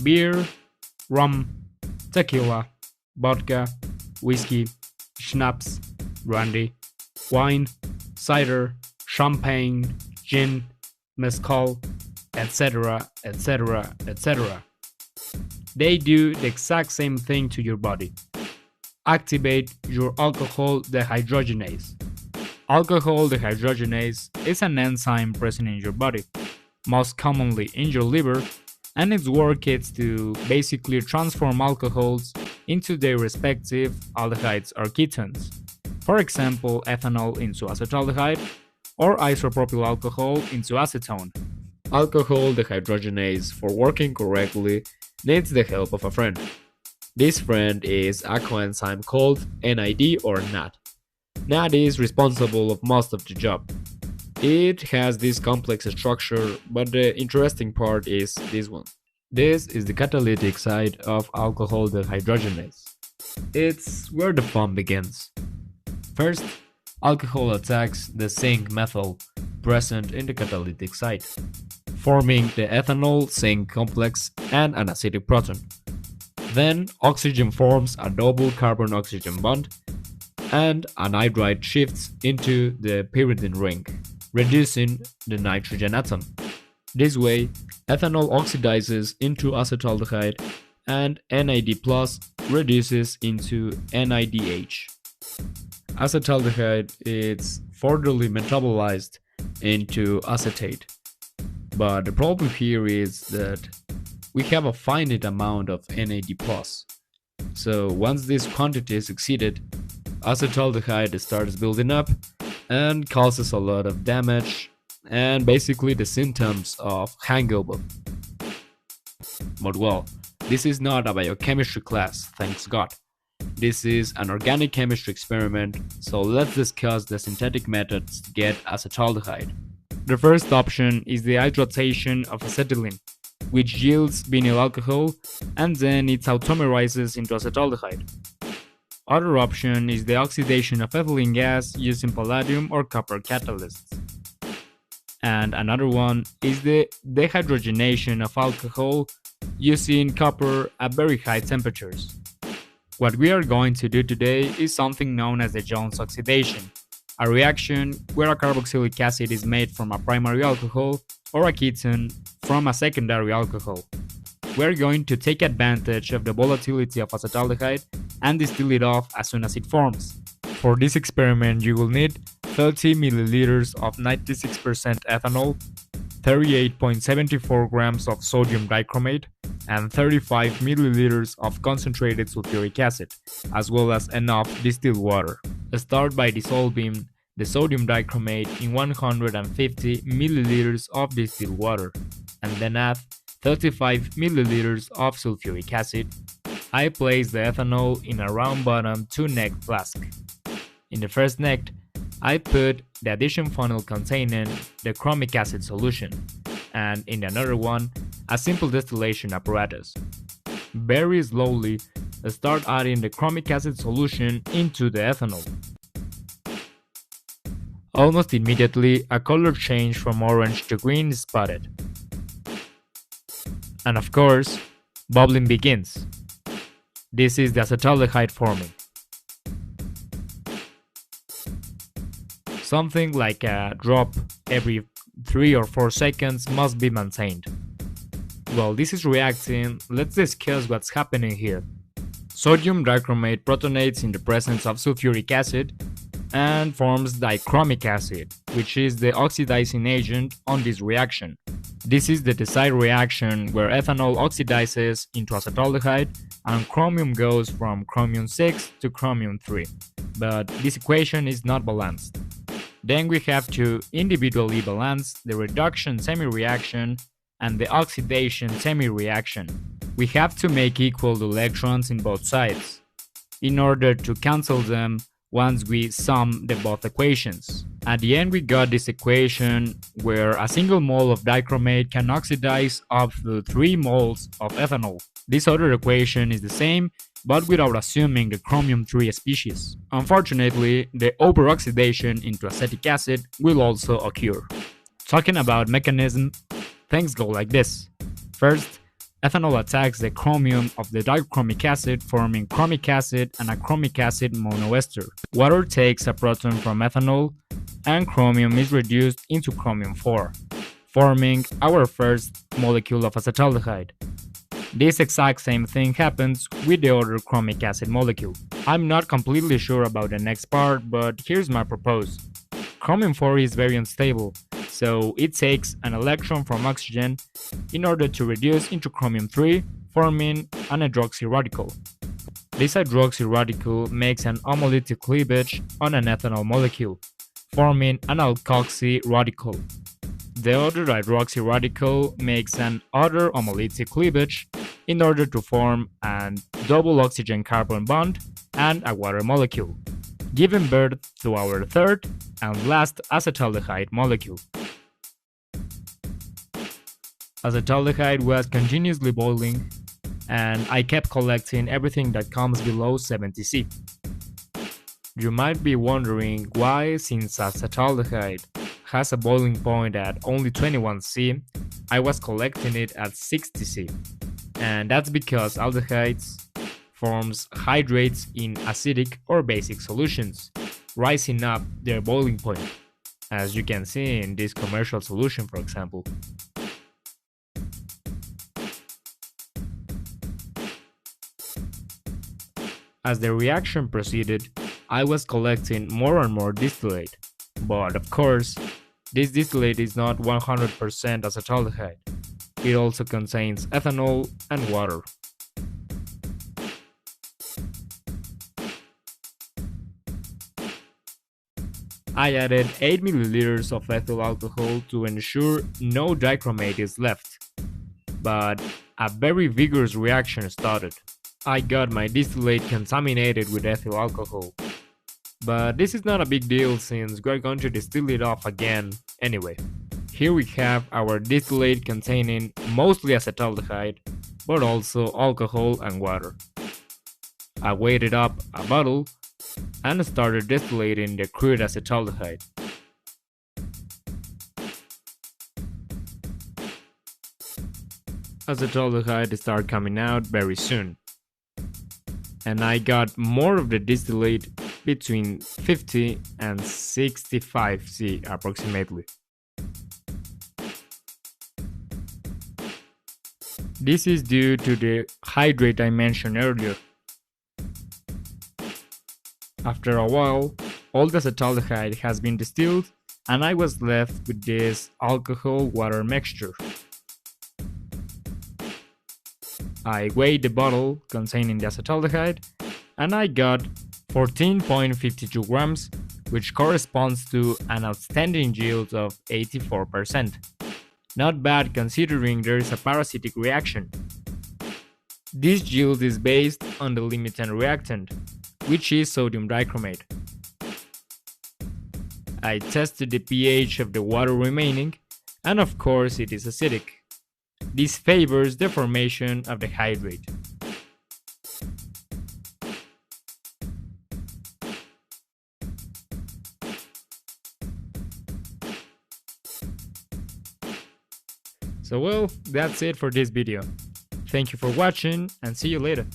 beer, rum, tequila, vodka, whiskey, schnapps, brandy, wine, cider, champagne, gin, mezcal, etc., etc., etc. They do the exact same thing to your body. Activate your alcohol dehydrogenase. Alcohol dehydrogenase is an enzyme present in your body, most commonly in your liver, and its work is to basically transform alcohols into their respective aldehydes or ketones. For example, ethanol into acetaldehyde or isopropyl alcohol into acetone. Alcohol dehydrogenase, for working correctly, needs the help of a friend. This friend is a coenzyme called NAD or NAD. NAD is responsible of most of the job. It has this complex structure, but the interesting part is this one. This is the catalytic side of alcohol dehydrogenase. It's where the fun begins. First, alcohol attacks the zinc methyl present in the catalytic site, forming the ethanol-zinc complex and an acidic proton. Then oxygen forms a double carbon-oxygen bond, and anhydride shifts into the pyridine ring, reducing the nitrogen atom. This way, ethanol oxidizes into acetaldehyde and NAD+ reduces into NADH. Acetaldehyde is furtherly metabolized into acetate. But the problem here is that we have a finite amount of NAD+. So once this quantity is exceeded, acetaldehyde starts building up and causes a lot of damage and basically the symptoms of hangover. But well, this is not a biochemistry class, thanks God. This is an organic chemistry experiment, so let's discuss the synthetic methods to get acetaldehyde. The first option is the hydration of acetylene, which yields vinyl alcohol and then it automerizes into acetaldehyde. Other option is the oxidation of ethylene gas using palladium or copper catalysts. And another one is the dehydrogenation of alcohol using copper at very high temperatures. What we are going to do today is something known as the Jones oxidation, a reaction where a carboxylic acid is made from a primary alcohol or a ketone from a secondary alcohol. We're going to take advantage of the volatility of acetaldehyde and distill it off as soon as it forms. For this experiment, you will need 30 milliliters of 96% ethanol, 38.74 grams of sodium dichromate, and 35 milliliters of concentrated sulfuric acid, as well as enough distilled water. Start by dissolving the sodium dichromate in 150 milliliters of distilled water, and then add 35 milliliters of sulfuric acid. I place the ethanol in a round-bottom 2-neck flask. In the first neck, I put the addition funnel containing the chromic acid solution, and in another one, a simple distillation apparatus. Very slowly, start adding the chromic acid solution into the ethanol. Almost immediately, a color change from orange to green is spotted. And of course, bubbling begins. This is the acetaldehyde forming. Something like a drop every 3 or 4 seconds must be maintained. While this is reacting, let's discuss what's happening here. Sodium dichromate protonates in the presence of sulfuric acid and forms dichromic acid, which is the oxidizing agent on this reaction. This is the desired reaction where ethanol oxidizes into acetaldehyde and chromium goes from chromium 6 to chromium 3. But this equation is not balanced. Then we have to individually balance the reduction semi-reaction and the oxidation semi-reaction. We have to make equal the electrons in both sides, in order to cancel them once we sum the both equations. At the end we got this equation where a single mole of dichromate can oxidize up to 3 moles of ethanol. This other equation is the same, but without assuming the chromium 3 species. Unfortunately, the overoxidation into acetic acid will also occur. Talking about mechanism, things go like this. First, Ethanol attacks the chromium of the dichromic acid, forming chromic acid and a chromic acid monoester. Water takes a proton from ethanol, and chromium is reduced into chromium 4, forming our first molecule of acetaldehyde. This exact same thing happens with the other chromic acid molecule. I'm not completely sure about the next part, but here's my proposal. Chromium 4 is very unstable, so it takes an electron from oxygen in order to reduce into chromium 3, forming an hydroxy radical. This hydroxy radical makes an homolytic cleavage on an ethanol molecule, forming an alkoxy radical. The other hydroxy radical makes an other homolytic cleavage in order to form a double oxygen-carbon bond and a water molecule, giving birth to our third and last acetaldehyde molecule. Acetaldehyde was continuously boiling, and I kept collecting everything that comes below 70 C. You might be wondering why, since acetaldehyde has a boiling point at only 21 C, I was collecting it at 60 C. And that's because aldehydes forms hydrates in acidic or basic solutions, rising up their boiling point, as you can see in this commercial solution, for example. As the reaction proceeded, I was collecting more and more distillate, but of course, this distillate is not 100% acetaldehyde. It also contains ethanol and water. I added 8 ml of ethyl alcohol to ensure no dichromate is left, but a very vigorous reaction started. I got my distillate contaminated with ethyl alcohol, but this is not a big deal since we're going to distill it off again anyway. Here we have our distillate containing mostly acetaldehyde, but also alcohol and water. I weighted up a bottle and started distillating the crude acetaldehyde. Acetaldehyde started coming out very soon, and I got more of the distillate between 50 and 65 C approximately. This is due to the hydrate I mentioned earlier. After a while, all the acetaldehyde has been distilled, and I was left with this alcohol-water mixture. I weighed the bottle containing the acetaldehyde, and I got 14.52 grams, which corresponds to an outstanding yield of 84%. Not bad considering there is a parasitic reaction. This yield is based on the limiting reactant, which is sodium dichromate. I tested the pH of the water remaining, and of course it is acidic. This favors the formation of the hydrate. So well, that's it for this video. Thank you for watching and see you later.